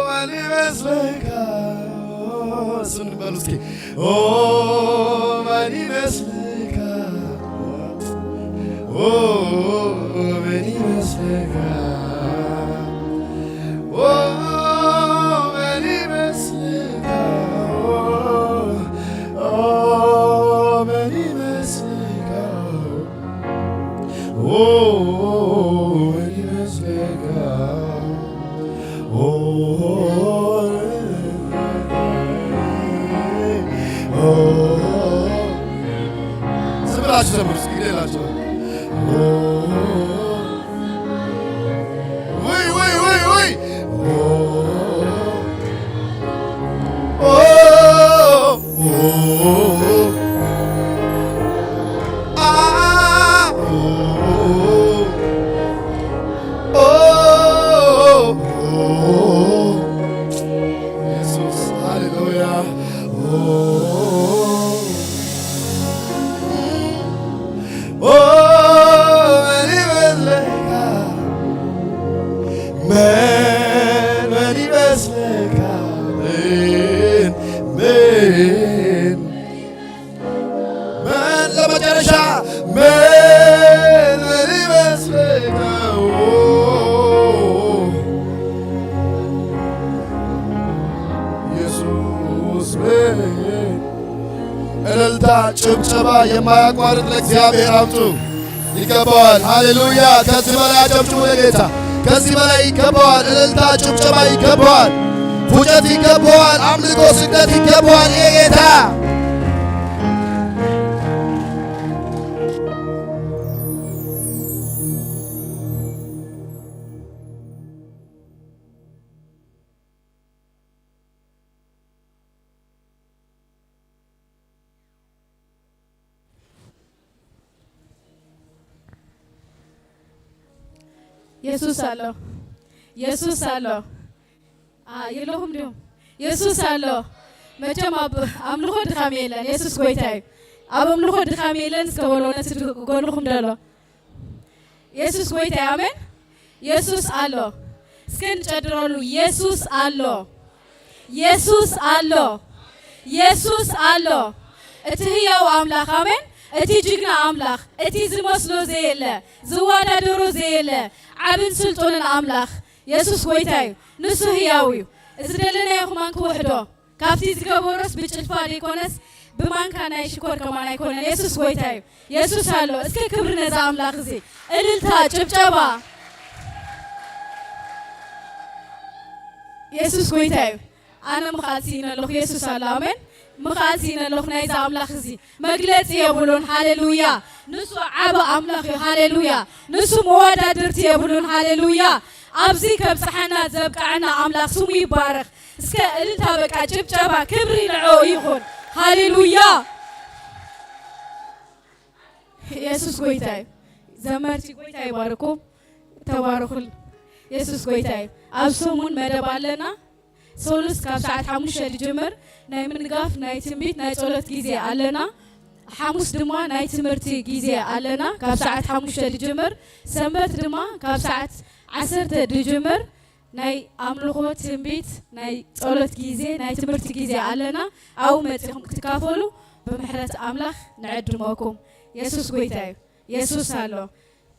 ማን ይመስልካል? እሱን በሉ እስኪ። ኦ ማን ይመስልካል? ኦ ማን ይመስልካል? እልልታ ጭብጨባ የማያቋርጥ ለእግዚአብሔር አምጡ። ይገባዋል። ሃሌሉያ! ከዚህ በላይ አጨብጭቡ ለጌታ። ከዚህ በላይ ይገባዋል። እልልታ ጭብጨባ ይገባዋል። ፉጨት ይገባዋል። አምልኮ ስግደት ይገባዋል። የጌታ ኢየሱስ አለ ኢየሱስ አለ የለሁም ዲሁ ኢየሱስ አለ መቼም አምልኮ ድኻም የለን ኢየሱስ ጎይታይ አብ አምልኮ ድኻም የለን እስከወሎነት ጎንኹም ደሎ ኢየሱስ ጎይታይ አሜን ኢየሱስ አለ እስከን ጨድሮሉ ኢየሱስ አለ ኢየሱስ አለ ኢየሱስ አለ እቲ ህያው አምላክ አሜን እቲ ጅግና አምላክ እቲ ዝመስሎ ዘየለ ዝዋዳደሮ ዘየለ ዓብን ስልጡንን አምላክ ኢየሱስ ጎይታይ ንሱ ህያው እዩ እዚ ደለና ይኹማን ክውሕዶ ካብቲ ዝገበሮስ ብጭልፋ ዲኮነስ ብማንካ ናይ ሽኮር ከማን ኣይኮነን ኢየሱስ ጎይታይ እዩ ኢየሱስ አሎ እስከ ክብሪ ነዛ አምላክ እዚ እልልታ ጭብጨባ ኢየሱስ ጎይታይ እዩ ኣነ ምኻልሲ ኢነለኹ ኢየሱስ አሎ ኣሜን ምኻልሲ ኢነለኹ ናይዛ አምላክ እዚ መግለፂ የብሉን ሃሌሉያ ንሱ ዓበ አምላክ እዩ ሃሌሉያ ንሱ መወዳድርቲ የብሉን ሃሌሉያ ኣብዚ ከብፅሓና ዘብቃዕና አምላክ ስሙ ይባረኽ እስከ እልልታ በቃ ጭብጨባ ክብሪ ንዑ ይኹን ሃሌሉያ ኢየሱስ ጎይታይ ዘመርቲ ጎይታይ ይባርኩም ተባረኹል ኢየሱስ ጎይታይ ኣብ ሰሙን መደብ ኣለና ሶሉስ ካብ ሰዓት 5 ልጅምር ናይ ምንጋፍ ናይ ትንቢት ናይ ጸሎት ጊዜ ኣለና ሐሙስ ድማ ናይ ትምህርቲ ጊዜ ኣለና ካብ ሰዓት 5 ልጅምር ሰንበት ድማ ካብ ሰዓት 10 ልጅምር ናይ አምልኮ ትንቢት ናይ ጸሎት ጊዜ ናይ ትምህርቲ ጊዜ ኣለና አው መጽኹም ክትካፈሉ بمحرة أملاخ نعدمكم يسوس قويتاي يسوس الله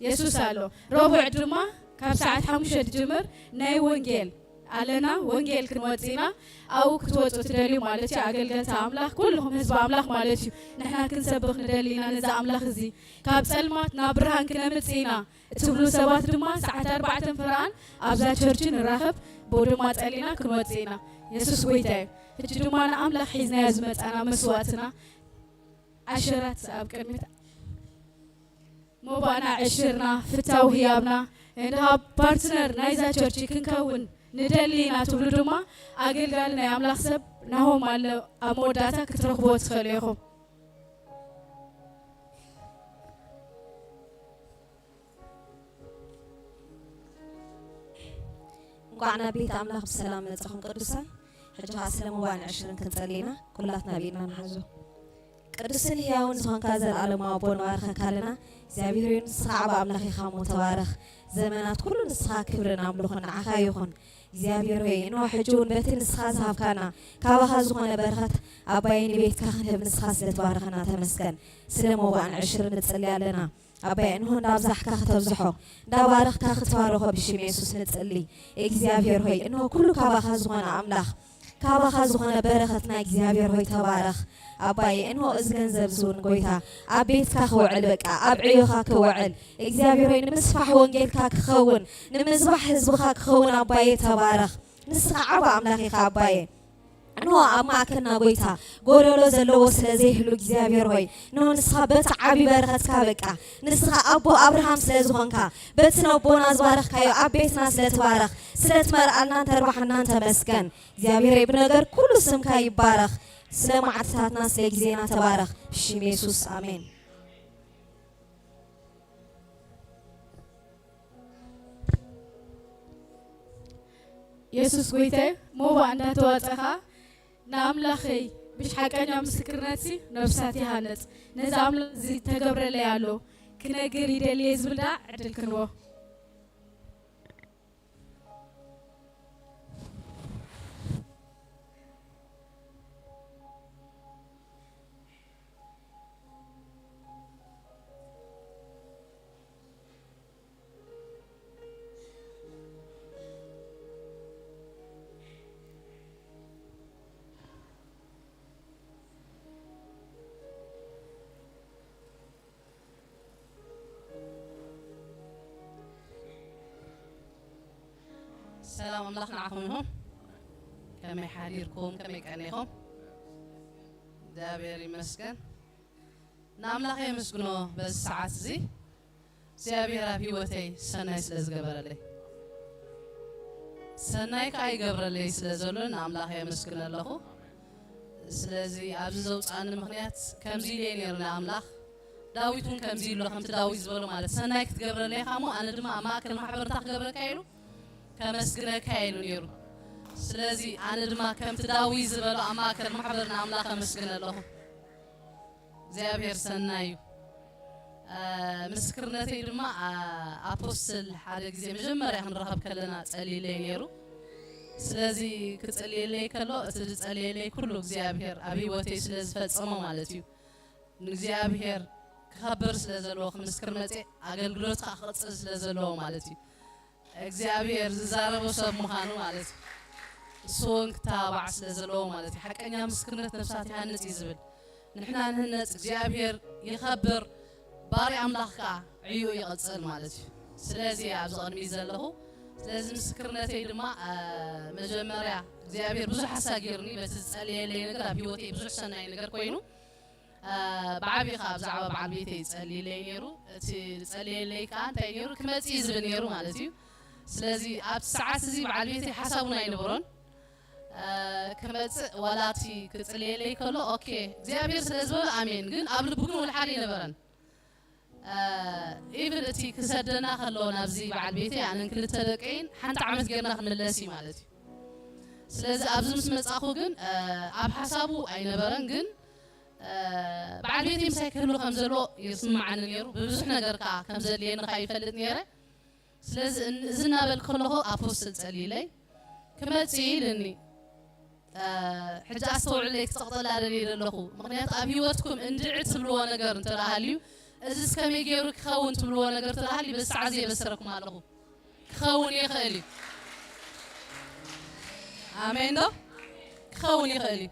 يسوس الله ربع دما كاب ساعة حمشة جمر ناي ونجيل علنا ونجيل كنواتينا أو كتوت تدلي مالتي عقل جت أملاخ كلهم حزب أملاخ مالتي نحنا كنسبخ ندلينا نزا أملاخ زي كاب سلمات نابرهان كنا متسينا تبلو سوات دما ساعة 4 فران أبزا تشرجين الرهب بودمات علينا كنواتينا يسوس قويتاي هجي دما أنا أملاخ حيزنا يزمت أنا مسواتنا عشرات أبكرمت مو بأنا عشرنا في التوهيابنا عندها بارتنر نايزا تشرجي كنكون ندلينا تبلو دما أقل قالنا يا أملاخ سب نهم على أموداتا كترخبوت خليهم وقعنا بيت أملاخ بسلام نترخم قدسا حجها سلام وان 20 كنتلينا كلاتنا بينا نحزو قدسن هياون زخان كازل على ما أبون وارخا كالنا زابيرين صعب أملاخي خامو توارخ زمانات كل نسخا كبرنا أملوخن عخايوخن زابيروي إنو حجون بيتي نسخا زهاب كانا كاوخا زخان برخت أبايني بيت كاخن هب نسخا سلت وارخنا تمسكن سلام وان 20 نتسلي علينا أباين هون دابزح كاخ تبزحو دابارخ كاخ توارخو بشي ميسوس نتسلي إكزابيروي إنو كل كاوخا زخان أملاخ كابا زخنا برختنا إجزابير هوي تبارخ أباي إنه إزجن زبزون قويها أبيت كخوعل بك أبعيو خاك وعل إجزابير هوي نمسفح ونجيل كاك خون نمسبح حزب خاك خون أباي تبارخ نسخ عبا أملاخي أباي إنه أما كنا قويتها قولوا زلوا وسلزيه لو إجزابير هوي إنه نسخ بتعبي برخت كابك نسخ أبو أبراهام سلزونكا بتنا أبونا زبارخ كايو أبيتنا سلتبارخ سلت مرألنا تربحنا تمسكن إجزابير ابن نجر كل اسم كاي بارخ سلام عتاتنا سلجزينا تبارخ بشي يسوس آمين يسوس قويتاي مو عندها تواتخا ناملاخي مش حقاني مسكرناتي نفساتي هانت نزام زي تقبر لي علو كنا قريد اللي يزبلدا عدل كنوه السلام عليكم نعرفهم كم يحريركم كم يكأنيهم دابير مسكن نعم لك يمسكنه بس ساعات زي زابير في وتي سنة سلز قبر لي سنة كاي قبر لي سلزولو نعم لك يمسكن الله سلزي أبزوج أنا مخنيات كم زيلين يرنا نعم لك داويتون كم زيلو خمت داوي زبلو مالت سنة كتقبر لي خامو أنا دما أماكن محبر تقبر كايلو كمسكنا كايلو نيرو سلازي أنا دما كم تداوي زبالو أماكن محبرنا أملاك مسكنا له زابير سنايو مسكرنتي دما أبوستل حاجة زي مجمرة إحنا رهب كلنا تسألي لي نيرو سلازي كتسألي لي كله تسألي لي كله زابير أبي وتي سلاز فتصمم مالتيو زابير خبر سلازلو مسكرنتي أقل قلت خاخت سلازلو مالتيو እግዚአብሔር ዝዛረበ ሰብ ምዃኑ ማለት ሶን ክታባዕ ስለ ዘለዎ ማለት ሓቀኛ ምስክርነት ነፍሳት ይሃንጽ ይዝብል ንሕና ንህነጽ እግዚአብሔር ይኸብር ባሪ ኣምላኽ ከዓ ዕዮ ይቕጽል ማለት እዩ ስለዚ ኣብዚ ቅድሚ ዘለኹ ስለዚ ምስክርነተይ ድማ መጀመርያ እግዚአብሔር ብዙሕ ሓሳብ ገይሩኒ በቲ ዝጸልየለይ ነገር ኣብ ሂወተይ ብዙሕ ሰናይ ነገር ኮይኑ ብዓብዪ ከዓ ብዛዕባ በዓል ቤተይ ይጸልየለይ ነይሩ እቲ ዝጸልየለይ ከዓ እንታይ ነይሩ ክመጽእ ዝብል ነይሩ ማለት እዩ سلازي أب ساعات زي بعلبيتي حسابنا ينبرون كمتس ولاتي كتلي لي كله أوكي زيابير سلازول آمين جن قبل بكون والحالي نبرن إيفن تي كسدنا خلونا بزي بعلبيتي يعني كل تدقين حنت عملت جرنا خن اللاسي مالتي سلازي أبزم سمت أخو جن أب حسابه أي نبرن جن بعلبيتي مساكن له خمزلو يسمع عن اليرو بزحنا جركا خمزلين خايف فلت نيره سلاز زنا بالكله أبوستل تسألي لي كما تسيلني حجة أستوعب لك تقطع على اللخو مغنيات أبيوتكم اندعت تبلوا نجار تراهليو أزيز كم يجيرك خون تبلوا نجار تراهلي بس عزيز بسركم على اللخو خون يا خالي آمين ده خون يا خالي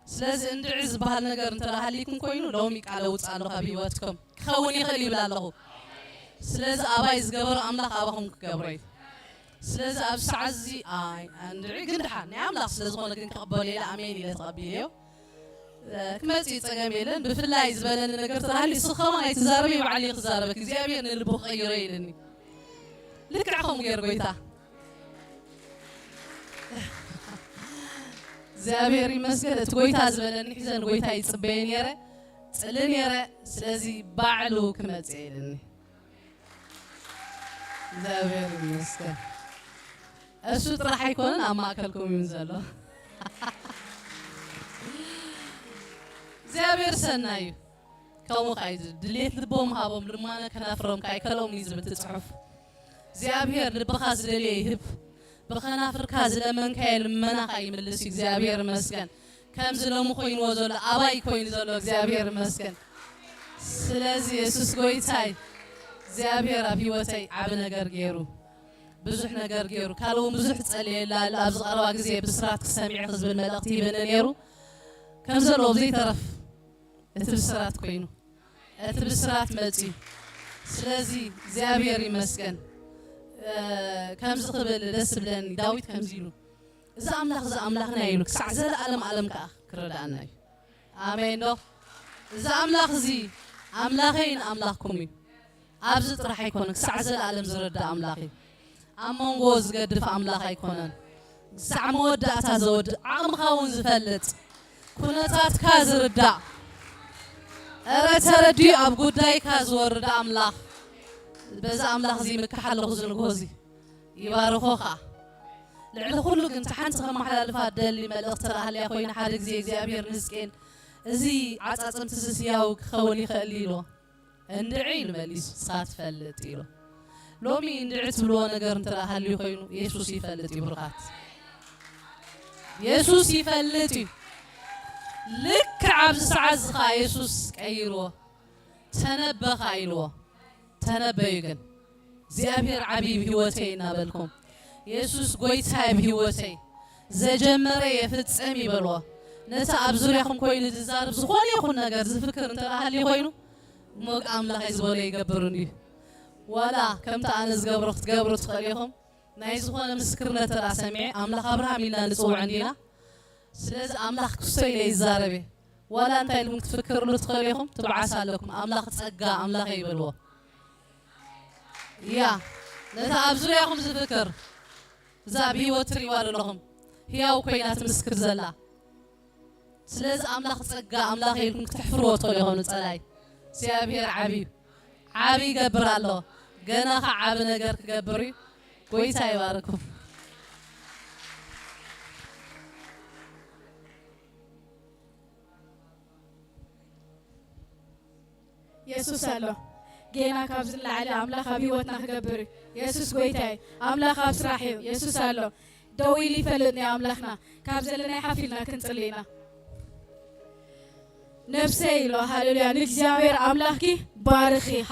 سلاز اندعز بهالنجار تراهليكم كوينو لوميك على وتس على أبيوتكم خون يا خالي بلا اللخو سلاز أبايز جبر أملاك أباهم كجبري سلاز أبس عزي أندري قندحان نعمل سلاز هون كن قبلي الأمين اللي تقبليه كما تيتقاميلن بفلايز بلن نقرت هالي سخما يتزاربي وعلي خزاربك زيابي أن البوخ غيريني لك عقم غير بيتا زيابي مسكت قويتا زبلن حزن قويتا يتصبين يرى تسألن يرى سلازي باعلو كما تسألني زيابي مسكت أشوت راح يكون أما أكلكم ينزلوا زابير سنايو كوم قايد دليت لبوم هابوم لما أنا كنافرهم كاي كلام نيزب تتصحف زابير لبخاز دليه هب بخنافر كاز لمن كاي لمنا قاي ملسي زابير مسكن كم زلوا مخوين وزول أباي كوين زلوا زابير مسكن سلازي يسوس قويتاي زابير أبي وتاي عبنا جرجيرو بزح نجار جيرو كانوا بزح تسألي لا أبز أرواق زي بسرات سامع خزب الملقتي بين نيرو كم زلوا زي طرف أتبسرات كوينو أتبسرات ملتي سلازي زابيري مسكن كم زقبل دس بلاني داويت كم زيلو إذا أملاخ نايلو كسعزل علم كأخ كرد عناي آمين دو إذا أملاخ زي أملاخين أملاخكمي أبزت راح يكون كسعزل علم زرد أملاخي أمون غوز قد في أملاخ يكونن سعمود داتا زود عم خاون زفلت كونتات كازر الدا أرتردي أبغو داي كازور دا أملاخ بس أملاخ زي مكحل غزن غوزي يبارخوخا لعل كله كنت حنت خم على الفاد اللي ملقت ترى هل يخوين حالك زي أبير نسكين زي عطعم تسسياو خولي خليلو اندعي المليس صات فلتيلو لومي اندعت بلو نجار ترى هل يخوينو يسوس يفلتي برقات يسوس يفلتي لك عبس عزخا يسوس كايرو تنبه خايلو تنبيغن زيابير عبيب هوتي نابلكم يسوس قويتها بهوتي زجمري يفتسمي بلو نتا أبزريكم كوين تزارب زخوان يخون نجار زفكر ترى هل يخوينو موق أملاخ يزبولي يقبرني ولا كم تأنس قبرت خليهم نايزخوان مسكرنا ترى سمعي أملاخ أبراهام إلا نسوع عندنا سلاز أملاخ كستوي ليزاربي ولا أنت اللي ممكن تفكر له تخليهم تبعث لكم أملاخ تسقى أملاخ يبلوا يا نتا أبزريكم زفكر زابي وتري وارلهم هي وكينات مسكر زلا سلاز أملاخ تسقى أملاخ يلكم تحفروا تخليهم نتسلاي سيابير عبي قبر الله قناخ عب نجار قبري كويسة يباركم يسوس الله جينا كابز الله على أملاخ أبيوتنا قبري يسوس كويتاي أملاخ أبصراحي يسوس الله دوي لي فلتني أملاخنا كابز لنا حفلنا كنت لينا نفسي له هاللويا نكزاوير أملاخي بارخي